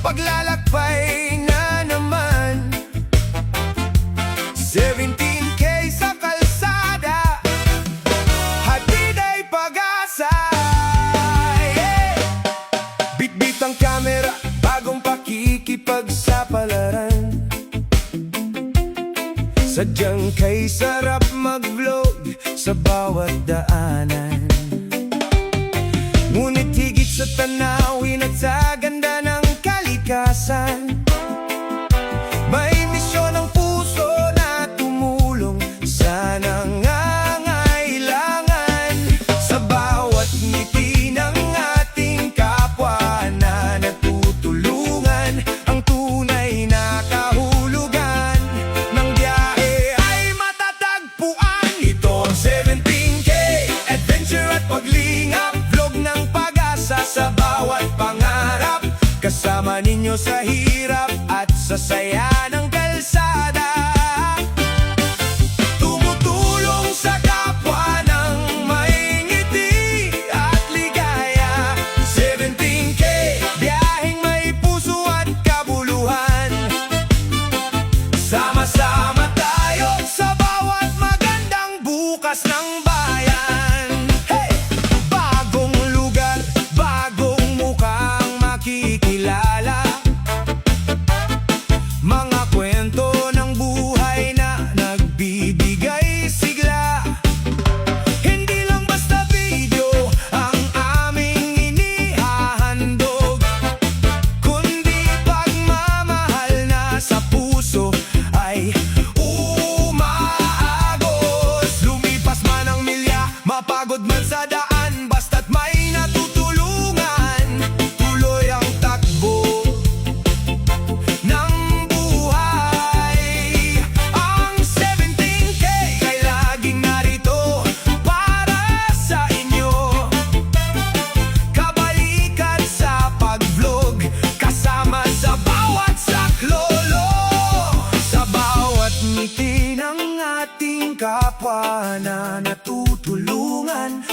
paglalakbay na naman. 17K sa kalsada, hatid ay pag-asa. Bitbit ang kamera, bagong pakikipagsapalaran. Sadyang kay sarap mag-vlog sa bawat daanan. Ngunit higit sa tanawin at sa ganda ng kalikasan, may misyon ang puso na tumulong sa nangangailangan. Sa bawat ngiti ng ating kapwa na natutulungan, ang tunay na kahulugan ng biyahe ay matatagpuan. Ito ang 17K, adventure at paglingap, vlog ng pag-asa sa bawat pangarap. Kasama ninyo sa hirap at sa saya ng kalsada. Tumutulong sa kapwa ng may ngiti at ligaya. 17K, biyaheng may puso at kabuluhan. Sama-sama tayo sa bawat magandang bukas ng bayan. Hey! Bagong lugar, bagong mukhang makikilala. Mga kwento ng buhay na nagbibigay sigla. Hindi lang basta video ang aming inihahandog, kundi pagmamahal na sa puso ay umaagos. Lumipas man ang milya, mapagod man sa daan, basta't may natutulungan, tuloy ang takbo ng buhay. Ang 17K ay laging narito para sa inyo. Kabalikan sa pag-vlog, kasama sa bawat saklolo. Sa bawat ngiti ng ating kapwa na natutulungan,